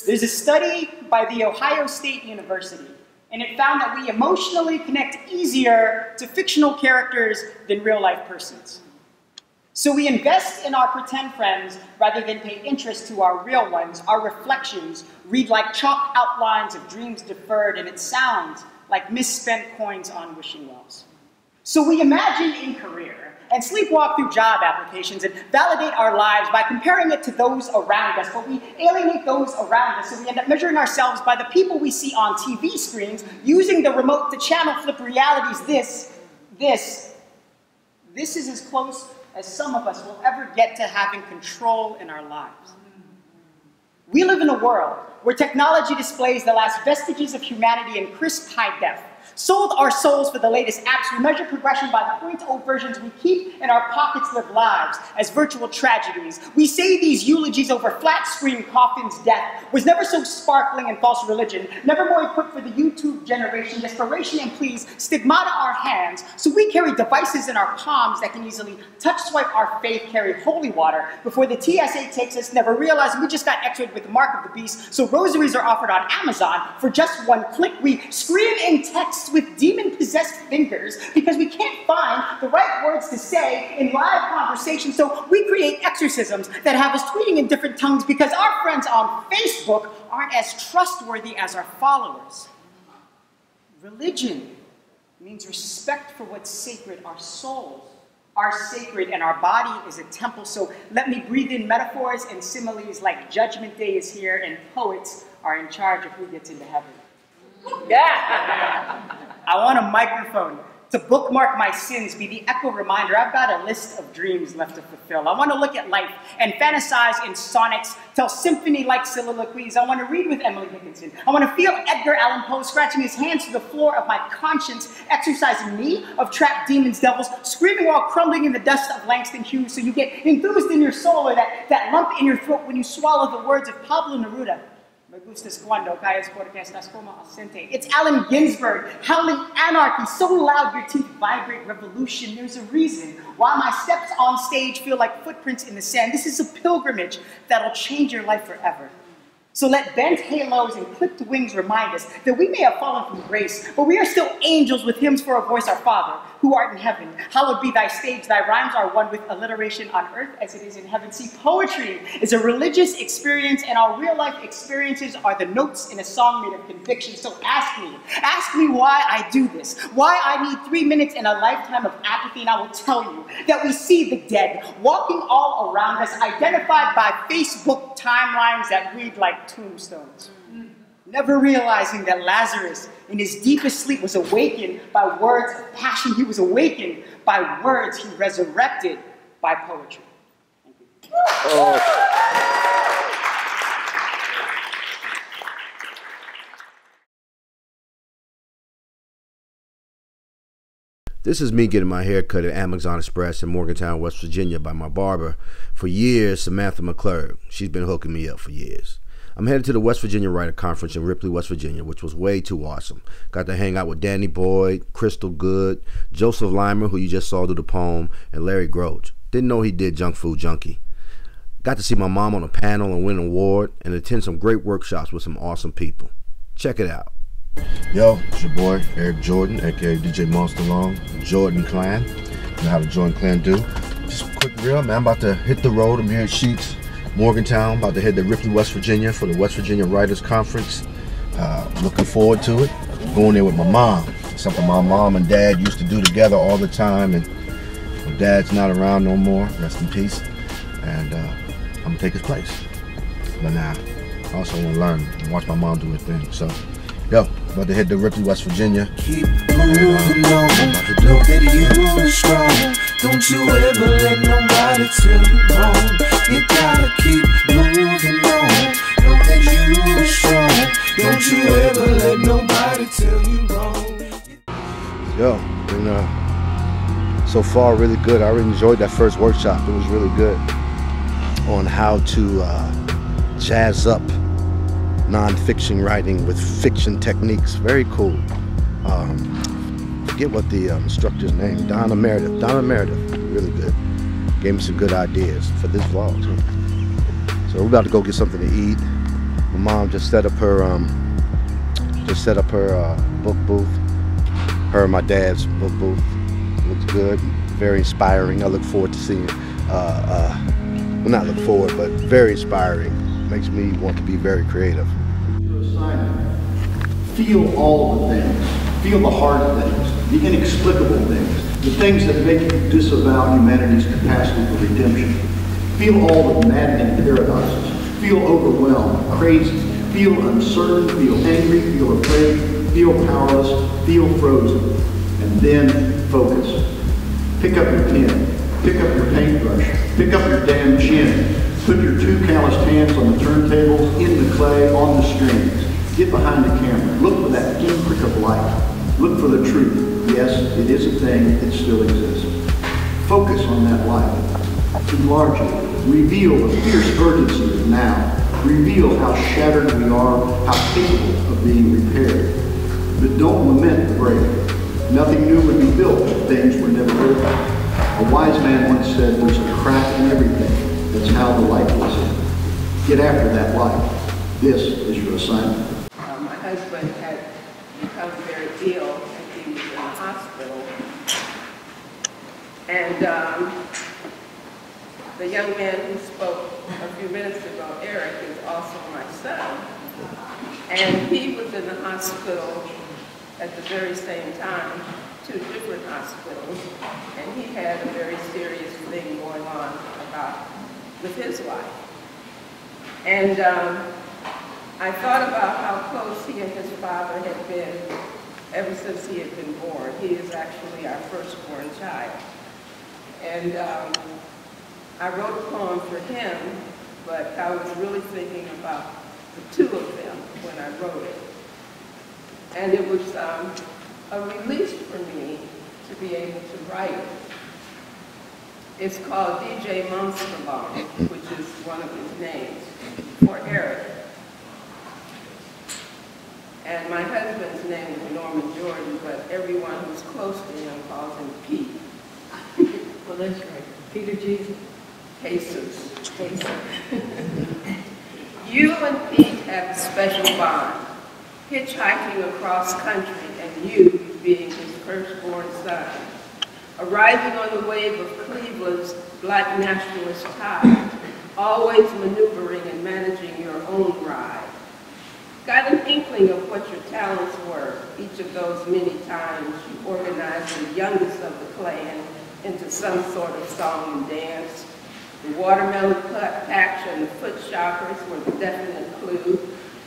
There's a study by the Ohio State University, and it found that we emotionally connect easier to fictional characters than real-life persons. So we invest in our pretend friends rather than pay interest to our real ones. Our reflections read like chalk outlines of dreams deferred, and it sounds like misspent coins on wishing wells. So we imagine in career and sleepwalk through job applications and validate our lives by comparing it to those around us, but we alienate those around us, so we end up measuring ourselves by the people we see on TV screens, using the remote to channel flip realities. This is as close as some of us will ever get to having control in our lives. We live in a world where technology displays the last vestiges of humanity in crisp high def. Sold our souls for the latest apps, we measure progression by the 0.0 versions we keep in our pockets, live lives as virtual tragedies. We say these eulogies over flat screen coffins. Death was never so sparkling and false religion, never more equipped for the YouTube generation. Desperation and pleas stigmata our hands, so we carry devices in our palms that can easily touch swipe our faith, carry holy water before the TSA takes us, never realizing we just got x-rayed with the mark of the beast. So rosaries are offered on Amazon for just one click. We scream in text with demon-possessed fingers because we can't find the right words to say in live conversation, so we create exorcisms that have us tweeting in different tongues because our friends on Facebook aren't as trustworthy as our followers. Religion means respect for what's sacred. Our souls are sacred and our body is a temple, so let me breathe in metaphors and similes like Judgment Day is here and poets are in charge of who gets into heaven. Yeah! I want a microphone to bookmark my sins, be the echo reminder. I've got a list of dreams left to fulfill. I want to look at life and fantasize in sonnets, tell symphony-like soliloquies. I want to read with Emily Dickinson. I want to feel Edgar Allan Poe scratching his hands to the floor of my conscience, exercising me of trapped demons, devils, screaming while crumbling in the dust of Langston Hughes, so you get enthused in your soul, or that lump in your throat when you swallow the words of Pablo Neruda. Me gustas cuando calles porque estás como ausente. It's Allen Ginsberg howling anarchy so loud your teeth vibrate revolution. There's a reason why my steps on stage feel like footprints in the sand. This is a pilgrimage that'll change your life forever. So let bent halos and clipped wings remind us that we may have fallen from grace, but we are still angels with hymns for a voice, our Father, who art in heaven. Hallowed be thy stage, thy rhymes are one with alliteration on earth as it is in heaven. See, poetry is a religious experience, and our real-life experiences are the notes in a song made of conviction. So ask me why I do this, why I need 3 minutes in a lifetime of apathy, and I will tell you that we see the dead walking all around us, identified by Facebook timelines that read like tombstones. Never realizing that Lazarus, in his deepest sleep, was awakened by words of passion. He was awakened by words. He resurrected by poetry. Thank you. This is me getting my hair cut at Amazon Express in Morgantown, West Virginia by my barber for years, Samantha McClurg. She's been hooking me up for years. I'm headed to the West Virginia Writer Conference in Ripley, West Virginia, which was way too awesome. Got to hang out with Danny Boyd, Crystal Good, Joseph Limer, who you just saw do the poem, and Larry Groge. Didn't know he did Junk Food Junkie. Got to see my mom on a panel and win an award, and attend some great workshops with some awesome people. Check it out. Yo, it's your boy, Eric Jordan, aka DJ MONSTALUNG, Jordan Clan. You know how the Jordan Clan do. Just a quick reel, man. I'm about to hit the road. I'm here at Sheets, Morgantown. About to head to Ripley, West Virginia for the West Virginia Writers Conference. Looking forward to it. Going there with my mom. Something my mom and dad used to do together all the time. And my dad's not around no more. Rest in peace. And I'm going to take his place. But now, I also want to learn and watch my mom do her thing. So, yo, about to head to Ripley, West Virginia. Keep moving on, know that you are strong. Don't you ever let nobody tell you wrong. You gotta keep moving on, know that you are strong. Don't you ever let nobody tell you wrong. Yo, and so far really good. I really enjoyed that first workshop. It was really good on how to jazz up non-fiction writing with fiction techniques. Very cool. Forget what the instructor's name, Donna Meredith, really good. Gave me some good ideas for this vlog too. So we're about to go get something to eat. My mom just set up her book booth. Her and my dad's book booth. Looks good, very inspiring. I look forward to seeing. Well, not look forward, but very inspiring. Makes me want to be very creative. Your assignment. Feel all the things. Feel the hard things, the inexplicable things, the things that make you disavow humanity's capacity for redemption. Feel all the maddening paradoxes. Feel overwhelmed, crazy. Feel uncertain. Feel angry. Feel afraid. Feel powerless. Feel frozen. And then focus. Pick up your pen. Pick up your paintbrush. Pick up your damn chin. Put your two calloused hands on the turntables, in the clay, on the strings. Get behind the camera. Look for that pinprick of light. Look for the truth. Yes, it is a thing. It still exists. Focus on that light. Enlarge it. Reveal the fierce urgency of now. Reveal how shattered we are, how capable of being repaired. But don't lament the break. Nothing new would be built if things were never broken. A wise man once said, there's a crack in everything. That's how the light gets in. Get after that light. This is your assignment. My husband had become very ill and he was in the hospital. And the young man who spoke a few minutes ago, Eric, is also my son. And he was in the hospital at the very same time, 2 different hospitals, and he had a very serious thing going on with his life. And I thought about how close he and his father had been ever since he had been born. He is actually our firstborn child. And I wrote a poem for him, but I was really thinking about the 2 of them when I wrote it. And it was a release for me to be able to write it. It's called DJ MONSTALUNG, which is one of his names, for Eric. And my husband's name is Norman Jordan, but everyone who's close to him calls him Pete. Well, that's right. Peter Jesus. Jesus. You and Pete have a special bond, hitchhiking across country and you being his firstborn son, arriving on the wave of Cleveland's black nationalist tide, always maneuvering and managing your own ride. Got an inkling of what your talents were each of those many times you organized the youngest of the clan into some sort of song and dance. The watermelon patch and the foot shoppers were the definite clue.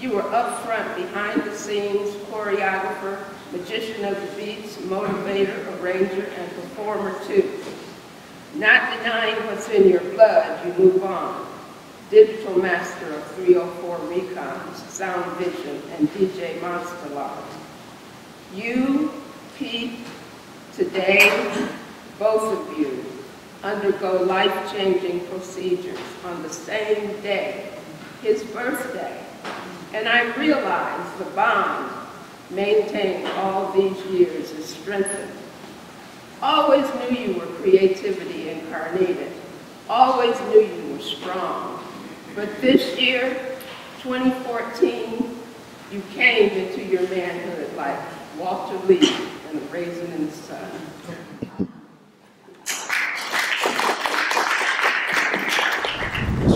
You were up front, behind the scenes, choreographer, magician of the beats, motivator, arranger, and performer too. Not denying what's in your blood, you move on. Digital master of 304 recons, sound vision, and DJ MONSTALUNG. You, Pete, today, both of you, undergo life-changing procedures on the same day, his birthday. And I realize the bond maintained all these years is strengthened. Always knew you were creativity incarnated. Always knew you were strong. But this year, 2014, you came into your manhood like Walter Lee and a raisin in the sun.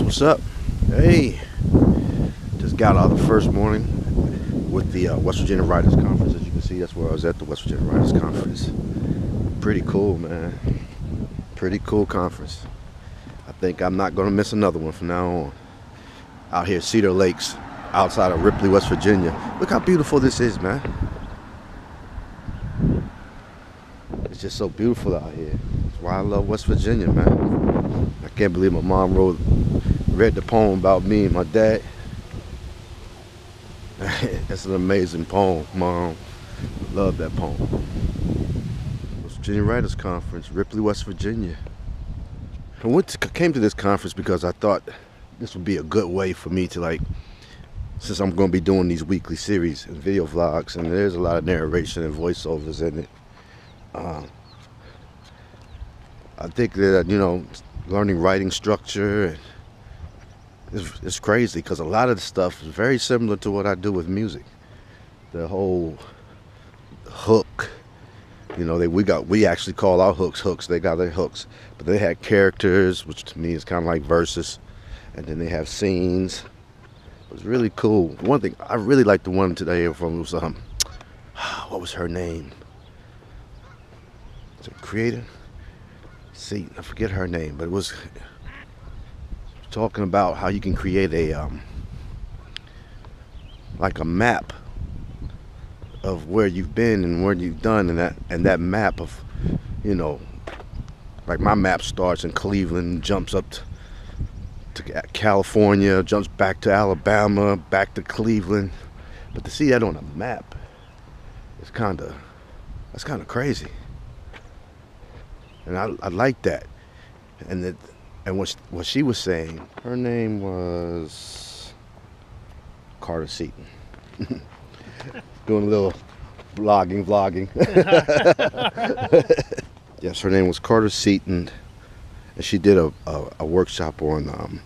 What's up? Hey, just got out the first morning with the West Virginia Writers Conference. As you can see, that's where I was at, the West Virginia Writers Conference. Pretty cool, man. Pretty cool conference. I think I'm not going to miss another one from now on. Out here, Cedar Lakes, outside of Ripley, West Virginia. Look how beautiful this is, man. It's just so beautiful out here. That's why I love West Virginia, man. I can't believe my mom read the poem about me and my dad. That's an amazing poem, Mom. Love that poem. West Virginia Writers Conference, Ripley, West Virginia. I came to this conference because I thought this would be a good way for me to, since I'm going to be doing these weekly series and video vlogs, and there's a lot of narration and voiceovers in it. I think that, learning writing structure it's crazy because a lot of the stuff is very similar to what I do with music. The whole hook, you know, we actually call our hooks. They got their hooks, but they had characters, which to me is kind of like verses, and then they have scenes. It was really cool. One thing I really liked, the one today from was what was her name? Was it creator? See, I forget her name, but it was talking about how you can create a like a map of where you've been and where you've done, and that map of, you know, like my map starts in Cleveland, jumps up to California, jumps back to Alabama, back to Cleveland. But to see that on a map, that's kind of crazy. And I like that. And what she was saying, her name was Carter Seaton. Doing a little vlogging. Yes, her name was Carter Seaton, and she did a workshop on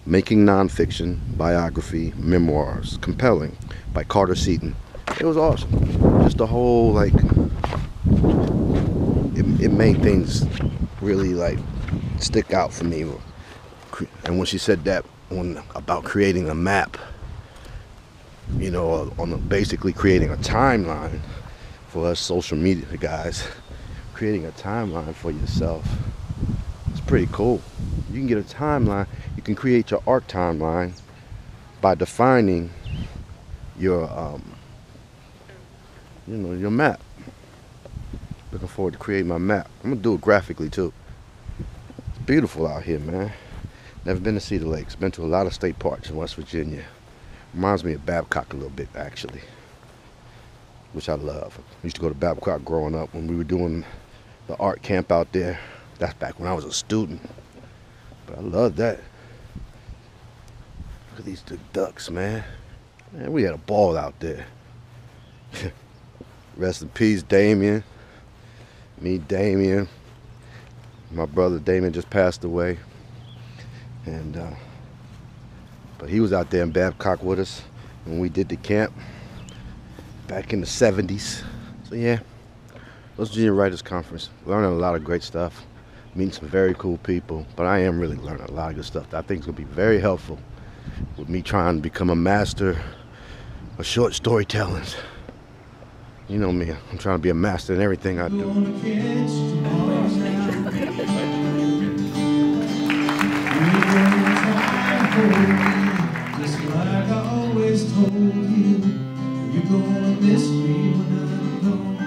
making nonfiction, biography, memoirs, compelling, by Carter Seaton. It was awesome. Just the whole, like, it made things really, like, stick out for me. And when she said that about creating a map, you know, basically creating a timeline for us social media guys, creating a timeline for yourself, it's pretty cool. You can get a timeline. You can create your art timeline by defining your you know, your map. Looking forward to creating my map. I'm gonna do it graphically too. It's beautiful out here, man. Never been to Cedar Lakes. Been to a lot of state parks in West Virginia. Reminds me of Babcock a little bit, actually, which I love. I used to go to Babcock growing up when we were doing the art camp out there. That's back when I was a student. But I love that. Look at these ducks, man. Man, we had a ball out there. Rest in peace, Damien. Me, Damien. My brother Damien just passed away. And but he was out there in Babcock with us when we did the camp back in the 70s. So yeah, West Virginia Writers Conference. Learning a lot of great stuff. Meeting some very cool people. But I am really learning a lot of good stuff that I think is going to be very helpful with me trying to become a master of short storytelling. You know me, I'm trying to be a master in everything I do. Just like I always told you, you're gonna miss me when I'm gone.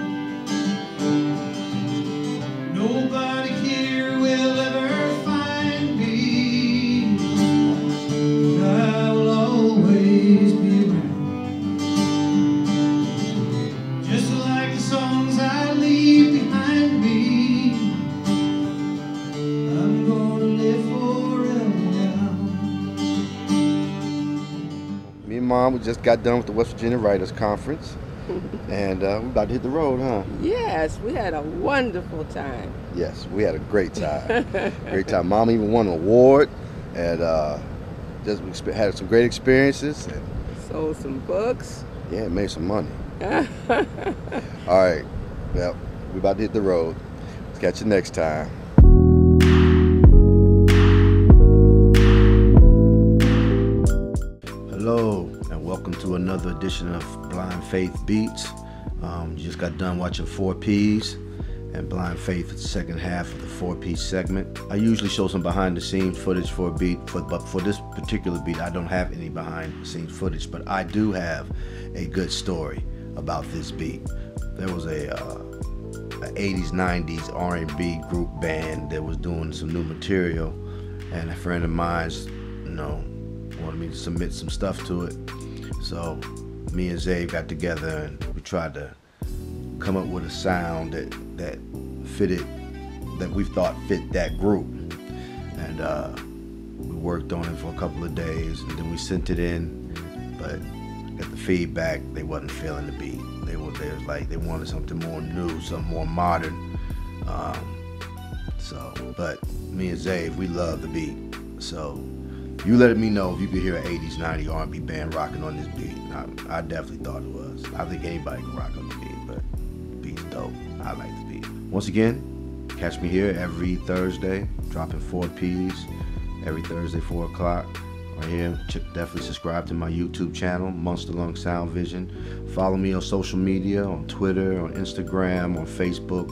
Nobody here will ever find me. I will always be around. Just like the songs I leave behind me, I'm gonna live forever. Me and Mom, we just got done with the West Virginia Writers Conference, and we're about to hit the road, huh? Yes, we had a wonderful time. Yes, we had a great time. Great time. Mom even won an award, and just had some great experiences. And sold some books. Yeah, made some money. All right, well, we're about to hit the road. Let's catch you next time. Hello, and welcome to another edition of Blindfaith Beats. You just got done watching 4Ps, and Blindfaith is the second half of the 4P segment. I usually show some behind-the-scenes footage for a beat, but for this particular beat, I don't have any behind-the-scenes footage, but I do have a good story about this beat. There was a 80s, 90s R&B group band that was doing some new material, and a friend of mine's, you know, wanted me to submit some stuff to it. So me and Xavier got together and we tried to come up with a sound that fitted, that we thought fit that group. And we worked on it for a couple of days, and then we sent it in, but got the feedback they wasn't feeling the beat. They was like, they wanted something more new, something more modern. But me and Xavier, we love the beat. So You let me know if you could hear an 80s, 90s R&B band rocking on this beat. I definitely thought it was. I think anybody can rock on the beat, but the beat's dope. I like the beat. Once again, catch me here every Thursday, dropping 4 Ps every Thursday, 4 o'clock. Right here, definitely subscribe to my YouTube channel, MONSTALUNG Sound Vision. Follow me on social media, on Twitter, on Instagram, on Facebook,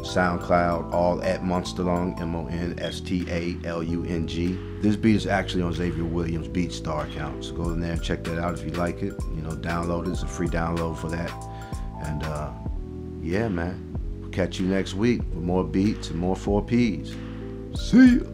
SoundCloud, all at MONSTALUNG, MONSTALUNG. This beat is actually on Xavier Williams Beat Star account, so go in there and check that out if you like it. You know, download it. It's a free download for that. And yeah, man, we'll catch you next week with more beats and more 4 Ps. See ya.